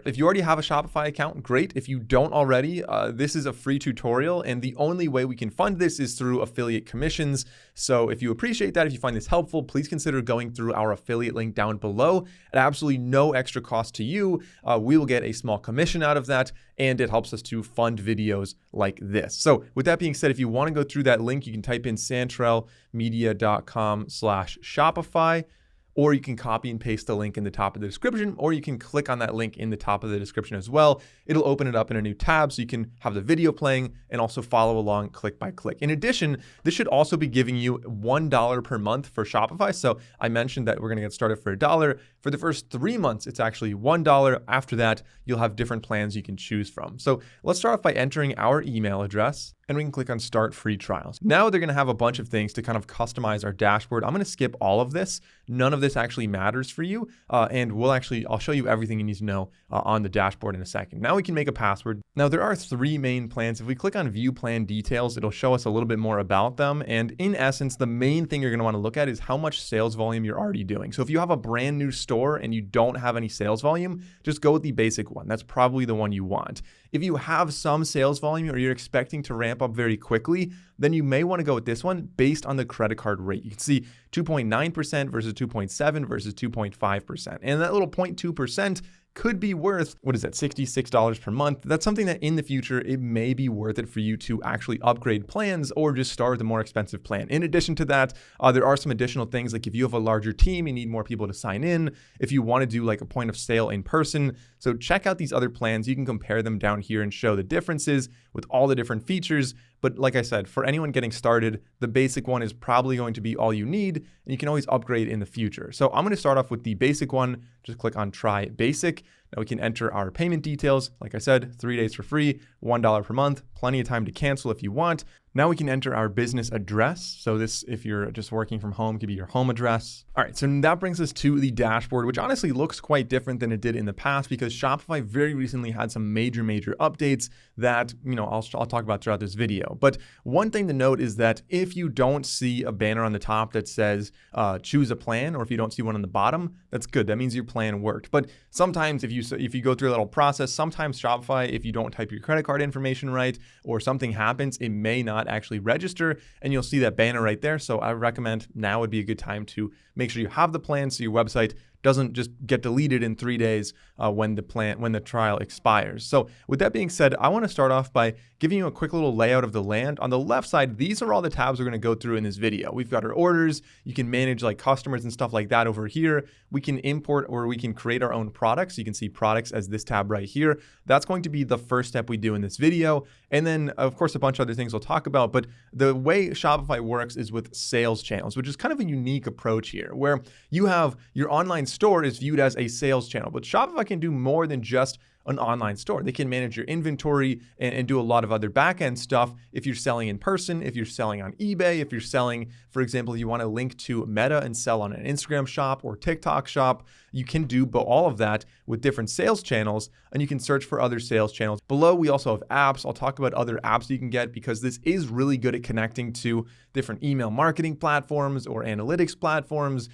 If you already have a Shopify account, great. If you don't already, this is a free tutorial, and the only way we can fund this is through affiliate commissions. So if you appreciate that, if you find this helpful, please consider going through our affiliate link down below at absolutely no extra cost to you. We will get a small commission out of that, and it helps us to fund videos like this. So with that being said, if you want to go through that link, you can type in santrelmedia.com/Shopify. Or you can copy and paste the link in the top of the description, or you can click on that link in the top of the description as well. It'll open it up in a new tab so you can have the video playing and also follow along click by click. In addition, this should also be giving you $1 per month for Shopify. So I mentioned that we're going to get started for $1. For the first 3 months, it's actually $1. After that, you'll have different plans you can choose from. So let's start off by entering our email address, and we can click on Start Free Trials. Now they're going to have a bunch of things to kind of customize our dashboard. I'm going to skip all of this. None of this actually matters for you, and I'll show you everything you need to know on the dashboard in a second. Now we can make a password. Now there are 3 main plans. If we click on View Plan Details, it'll show us a little bit more about them. And in essence, the main thing you're going to want to look at is how much sales volume you're already doing. So if you have a brand new store and you don't have any sales volume, just go with the basic one. That's probably the one you want. If you have some sales volume or you're expecting to ramp up very quickly, then you may want to go with this one based on the credit card rate. You can see 2.9% versus 2.7 versus 2.5%. And that little 0.2% could be worth, $66 per month. That's something that in the future, it may be worth it for you to actually upgrade plans or just start with a more expensive plan. In addition to that, there are some additional things, like if you have a larger team, you need more people to sign in, if you want to do like a point of sale in person. So check out these other plans. You can compare them down here and show the differences with all the different features. But like I said, for anyone getting started, the basic one is probably going to be all you need, and you can always upgrade in the future. So I'm going to start off with the basic one. Just click on Try Basic. Now we can enter our payment details. Like I said, 3 days for free, $1 per month, plenty of time to cancel if you want. Now we can enter our business address. So this, if you're just working from home, could be your home address. All right, so that brings us to the dashboard, which honestly looks quite different than it did in the past because Shopify very recently had some major updates that, I'll talk about throughout this video. But one thing to note is that if you don't see a banner on the top that says choose a plan, or if you don't see one on the bottom, that's good. That means your plan worked. But sometimes if you go through a little process, sometimes Shopify, if you don't type your credit card information right or something happens, it may not actually register, and you'll see that banner right there. So I recommend now would be a good time to make sure you have the plan so your website doesn't just get deleted in 3 days when the trial expires. So with that being said, I want to start off by giving you a quick little layout of the land. On the left side, these are all the tabs we're going to go through in this video. We've got our orders. You can manage like customers and stuff like that over here. We can import or we can create our own products. You can see products as this tab right here. That's going to be the first step we do in this video. And then of course, a bunch of other things we'll talk about, but the way Shopify works is with sales channels, which is kind of a unique approach here, where you have your online store is viewed as a sales channel, but Shopify can do more than just an online store. They can manage your inventory and do a lot of other back-end stuff. If you're selling in person, if you're selling on eBay, if you're selling, for example, if you want to link to Meta and sell on an Instagram shop or TikTok shop, you can do all of that with different sales channels, and you can search for other sales channels. Below, we also have apps. I'll talk about other apps you can get because this is really good at connecting to different email marketing platforms or analytics platforms,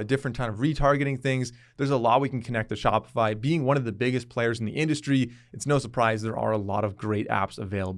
different kind of retargeting things. There's a lot we can connect to Shopify. Being one of the biggest players in the industry, it's no surprise there are a lot of great apps available.